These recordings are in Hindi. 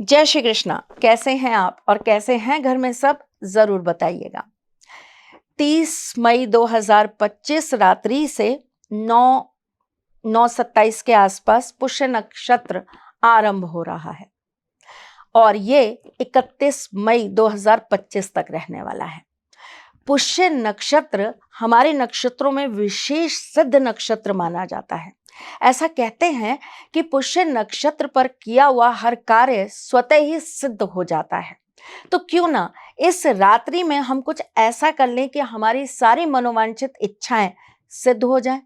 जय श्री कृष्णा। कैसे हैं आप और कैसे हैं घर में सब, जरूर बताइएगा। 30 मई 2025 रात्रि से 9:27 के आसपास पुष्य नक्षत्र आरंभ हो रहा है और ये 31 मई 2025 तक रहने वाला है। पुष्य नक्षत्र हमारे नक्षत्रों में विशेष सिद्ध नक्षत्र माना जाता है। ऐसा कहते हैं कि पुष्य नक्षत्र पर किया हुआ हर कार्य स्वतः ही सिद्ध हो जाता है। तो क्यों ना इस रात्रि में हम कुछ ऐसा कर लें कि हमारी सारी मनोवांछित इच्छाएं सिद्ध हो जाएं।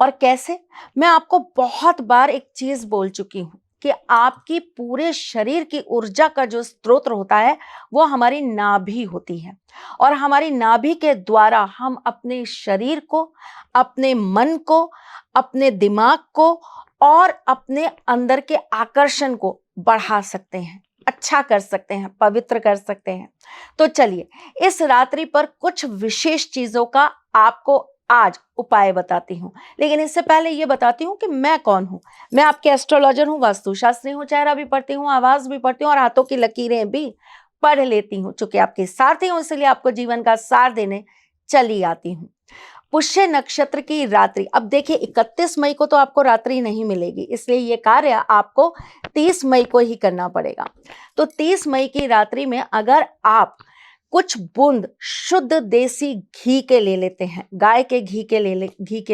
और कैसे? मैं आपको बहुत बार एक चीज बोल चुकी हूं कि आपकी पूरे शरीर की ऊर्जा का जो स्रोत होता है वो हमारी नाभि होती है और हमारी नाभि के द्वारा हम अपने शरीर को, अपने मन को, अपने दिमाग को और अपने अंदर के आकर्षण को बढ़ा सकते हैं, अच्छा कर सकते हैं, पवित्र कर सकते हैं। तो चलिए इस रात्रि पर कुछ विशेष चीजों का आपको आज उपाय बताती हूँ, लेकिन इससे पहले ये बताती हूँ कि मैं कौन हूँ। मैं आपके एस्ट्रोलॉजर हूँ, वास्तुशास्त्री हूँ, चेहरा भी पढ़ती हूँ, आवाज भी पढ़ती हूँ और हाथों की लकीरें भी पढ़ लेती हूँ। चूंकि आपके सारथी हूँ इसलिए आपको जीवन का सार देने चली आती हूँ। पुष्य नक्षत्र की रात्रि, अब देखिए 31 मई को तो आपको रात्रि नहीं मिलेगी, इसलिए ये कार्य आपको 30 मई को ही करना पड़ेगा। तो 30 मई की रात्रि में अगर आप कुछ बूंद शुद्ध देसी घी के ले लेते हैं, गाय के घी के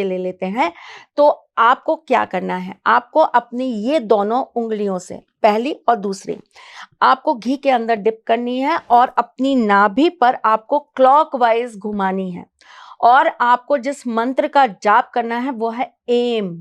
ले लेते हैं, तो आपको क्या करना है, आपको अपनी ये दोनों उंगलियों से, पहली और दूसरी, आपको घी के अंदर डिप करनी है और अपनी नाभि पर आपको क्लॉकवाइज घुमानी है और आपको जिस मंत्र का जाप करना है वो है एम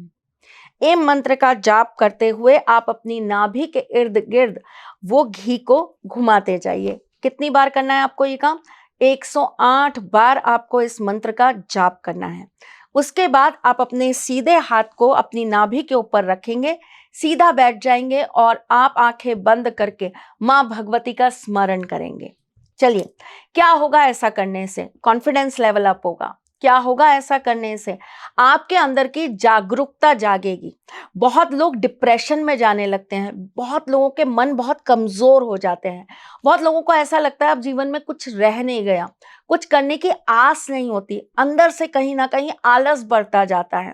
मंत्र का जाप करते हुए आप अपनी नाभि के इर्द गिर्द वो घी को घुमाते जाइए। कितनी बार करना है आपको ये काम? 108 बार आपको इस मंत्र का जाप करना है। उसके बाद आप अपने सीधे हाथ को अपनी नाभि के ऊपर रखेंगे, सीधा बैठ जाएंगे और आप आंखें बंद करके मां भगवती का स्मरण करेंगे। चलिए, क्या होगा ऐसा करने से? कॉन्फिडेंस लेवल अप होगा। क्या होगा ऐसा करने से? आपके अंदर की जागरूकता जागेगी। बहुत लोग डिप्रेशन में जाने लगते हैं, बहुत लोगों के मन बहुत कमजोर हो जाते हैं, बहुत लोगों को ऐसा लगता है अब जीवन में कुछ रह नहीं गया, कुछ करने की आस नहीं होती, अंदर से कहीं ना कहीं आलस बढ़ता जाता है।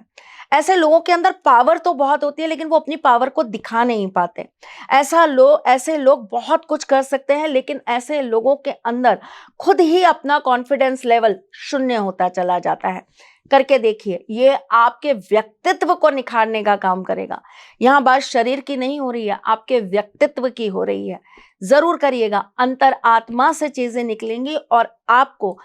ऐसे लोगों के अंदर पावर तो बहुत होती है लेकिन वो अपनी पावर को दिखा नहीं पाते। ऐसे लोग बहुत कुछ कर सकते हैं लेकिन ऐसे लोगों के अंदर खुद ही अपना कॉन्फिडेंस लेवल शून्य होता चला जाता है। करके देखिए, ये आपके व्यक्तित्व को निखारने का काम करेगा। यहाँ बात शरीर की नहीं हो रही है, आपके व्यक्तित्व की हो रही है। जरूर करिएगा, अंतर आत्मा से चीजें निकलेंगी और आपको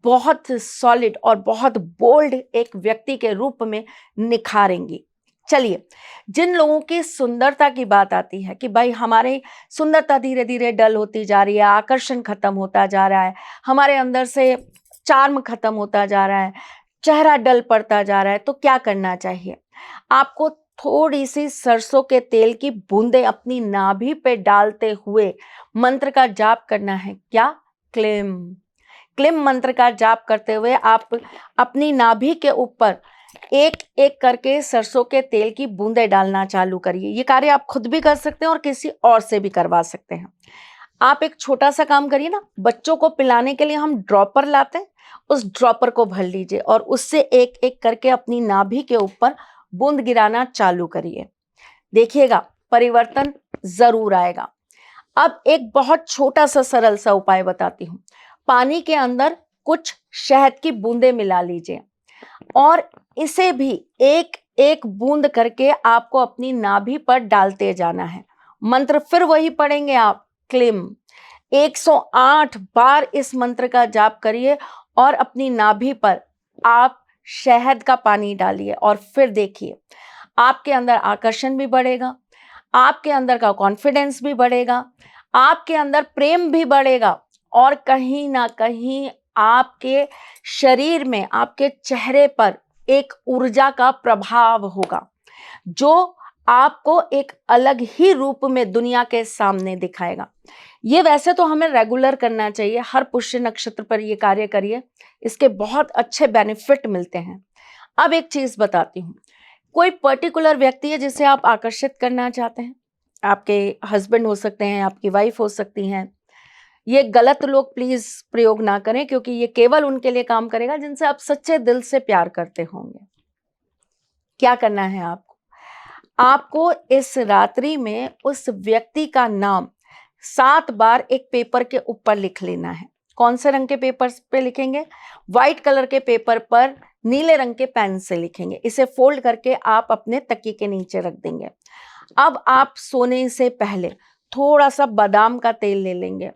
बहुत सॉलिड और बहुत बोल्ड एक व्यक्ति के रूप में निखारेंगी। चलिए, जिन लोगों की सुंदरता की बात आती है कि भाई हमारी सुंदरता धीरे धीरे डल होती जा रही है, आकर्षण खत्म होता जा रहा है, हमारे अंदर से चार्म खत्म होता जा रहा है, चेहरा डल पड़ता जा रहा है, तो क्या करना चाहिए? आपको थोड़ी सी सरसों के तेल की बूंदें अपनी नाभि पे डालते हुए मंत्र का जाप करना है। क्या? क्लिम मंत्र का जाप करते हुए आप अपनी नाभि के ऊपर एक एक करके सरसों के तेल की बूंदें डालना चालू करिए। ये कार्य आप खुद भी कर सकते हैं और किसी और से भी करवा सकते हैं। आप एक छोटा सा काम करिए ना, बच्चों को पिलाने के लिए हम ड्रॉपर लाते हैं, उस ड्रॉपर को भर लीजिए और उससे एक एक करके अपनी नाभि के ऊपर बूंद गिराना चालू करिए। देखिएगा, परिवर्तन जरूर आएगा। अब एक बहुत छोटा सा सरल सा उपाय बताती हूँ। पानी के अंदर कुछ शहद की बूंदें मिला लीजिए और इसे भी एक एक बूंद करके आपको अपनी नाभि पर डालते जाना है। मंत्र फिर वही पढ़ेंगे आप, क्लिम। 108 बार इस मंत्र का जाप करिए और अपनी नाभि पर आप शहद का पानी डालिए और फिर देखिए, आपके अंदर आकर्षण भी बढ़ेगा, आपके अंदर का कॉन्फिडेंस भी बढ़ेगा, आपके अंदर प्रेम भी बढ़ेगा और कहीं ना कहीं आपके शरीर में, आपके चेहरे पर एक ऊर्जा का प्रभाव होगा जो आपको एक अलग ही रूप में दुनिया के सामने दिखाएगा। ये वैसे तो हमें रेगुलर करना चाहिए, हर पुष्य नक्षत्र पर ये कार्य करिए, इसके बहुत अच्छे बेनिफिट मिलते हैं। अब एक चीज बताती हूँ, कोई पर्टिकुलर व्यक्ति है जिसे आप आकर्षित करना चाहते हैं, आपके हस्बैंड हो सकते हैं, आपकी वाइफ हो सकती हैं। ये गलत लोग प्लीज प्रयोग ना करें, क्योंकि ये केवल उनके लिए काम करेगा जिनसे आप सच्चे दिल से प्यार करते होंगे। क्या करना है आपको? आपको इस रात्रि में उस व्यक्ति का नाम 7 बार एक पेपर के ऊपर लिख लेना है। कौन से रंग के पेपर पे लिखेंगे? व्हाइट कलर के पेपर पर नीले रंग के पेन से लिखेंगे। इसे फोल्ड करके आप अपने तकिए के नीचे रख देंगे। अब आप सोने से पहले थोड़ा सा बादाम का तेल ले लेंगे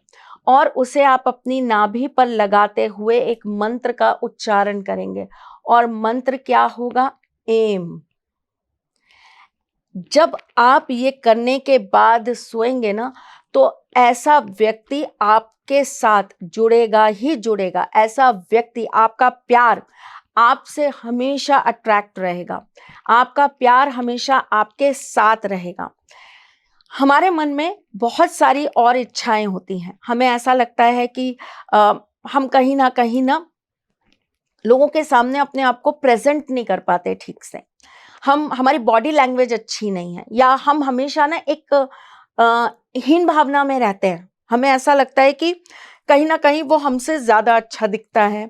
और उसे आप अपनी नाभि पर लगाते हुए एक मंत्र का उच्चारण करेंगे। और मंत्र क्या होगा? एम। जब आप ये करने के बाद सोएंगे ना, तो ऐसा व्यक्ति आपके साथ जुड़ेगा ही जुड़ेगा। ऐसा व्यक्ति, आपका प्यार आपसे हमेशा अट्रैक्ट रहेगा, आपका प्यार हमेशा आपके साथ रहेगा। हमारे मन में बहुत सारी और इच्छाएं होती हैं। हमें ऐसा लगता है कि हम कहीं ना लोगों के सामने अपने आप को प्रेजेंट नहीं कर पाते ठीक से। हमारी बॉडी लैंग्वेज अच्छी नहीं है, या हम हमेशा ना एक हीन भावना में रहते हैं। हमें ऐसा लगता है कि कहीं ना कहीं वो हमसे ज्यादा अच्छा दिखता है,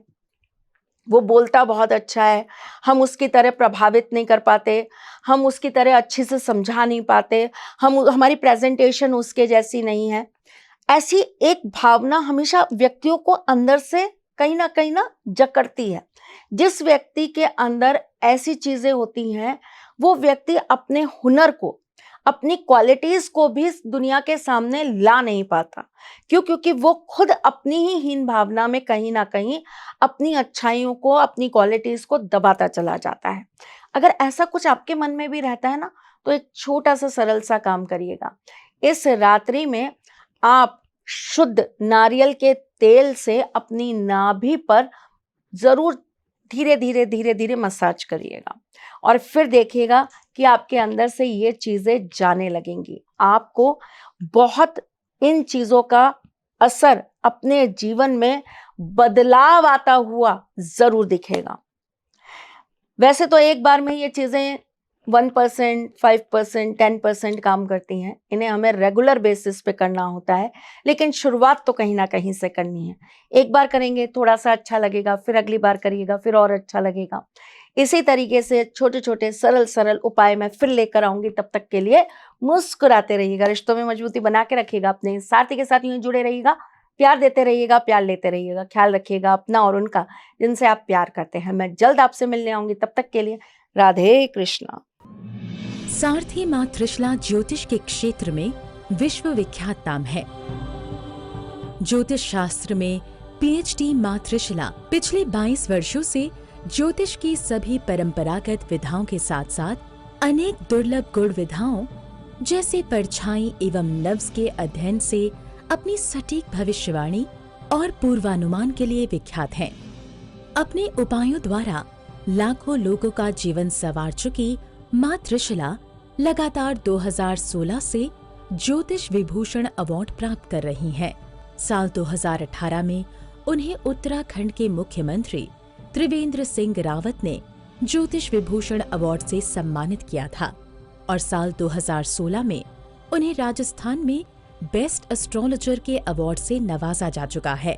वो बोलता बहुत अच्छा है, हम उसकी तरह प्रभावित नहीं कर पाते, हम उसकी तरह अच्छे से समझा नहीं पाते, हमारी प्रेजेंटेशन उसके जैसी नहीं है। ऐसी एक भावना हमेशा व्यक्तियों को अंदर से कहीं ना जकड़ती है। जिस व्यक्ति के अंदर ऐसी चीजें होती हैं, वो व्यक्ति अपने हुनर को, अपनी क्वालिटीज को भी दुनिया के सामने ला नहीं पाता। क्यों? क्योंकि वो खुद अपनी ही हीन भावना में कहीं ना कहीं अपनी अच्छाइयों को, अपनी क्वालिटीज को दबाता चला जाता है। अगर ऐसा कुछ आपके मन में भी रहता है ना, तो एक छोटा सा सरल सा काम करिएगा। इस रात्रि में आप शुद्ध नारियल के तेल से अपनी नाभि पर जरूर धीरे धीरे मसाज करिएगा, और फिर देखिएगा कि आपके अंदर से ये चीजें जाने लगेंगी। आपको बहुत इन चीजों का असर अपने जीवन में बदलाव आता हुआ जरूर दिखेगा। वैसे तो एक बार में ये चीजें 1%, 5%, 10% काम करती हैं। इन्हें हमें रेगुलर बेसिस पे करना होता है, लेकिन शुरुआत तो कहीं ना कहीं से करनी है। एक बार करेंगे, थोड़ा सा अच्छा लगेगा, फिर अगली बार करिएगा, फिर और अच्छा लगेगा। इसी तरीके से छोटे छोटे सरल उपाय मैं फिर लेकर आऊंगी। तब तक के लिए मुस्कुराते रहिएगा, रिश्तों में मजबूती बना के रखिएगा, अपने साथी के साथ यूं जुड़े रहिएगा, प्यार देते रहिएगा, प्यार लेते रहिएगा। ख्याल रखिएगा अपना और उनका जिनसे आप प्यार करते हैं। मैं जल्द आपसे मिलने आऊंगी। तब तक के लिए राधे कृष्णा। सारथी मां त्रिशला ज्योतिष के क्षेत्र में विश्व विख्यात नाम है। ज्योतिष शास्त्र में पीएचडी मां त्रिशला पिछले 22 वर्षों से ज्योतिष की सभी परंपरागत विधाओं के साथ साथ अनेक दुर्लभ गुण विधाओं जैसे परछाई एवं नव्स के अध्ययन से अपनी सटीक भविष्यवाणी और पूर्वानुमान के लिए विख्यात हैं। अपने उपायों द्वारा लाखों लोगों का जीवन संवार चुकी मां त्रिशला लगातार 2016 से ज्योतिष विभूषण अवार्ड प्राप्त कर रही हैं। साल 2018 में उन्हें उत्तराखंड के मुख्यमंत्री त्रिवेंद्र सिंह रावत ने ज्योतिष विभूषण अवार्ड से सम्मानित किया था, और साल 2016 में उन्हें राजस्थान में बेस्ट एस्ट्रोलॉजर के अवार्ड से नवाजा जा चुका है।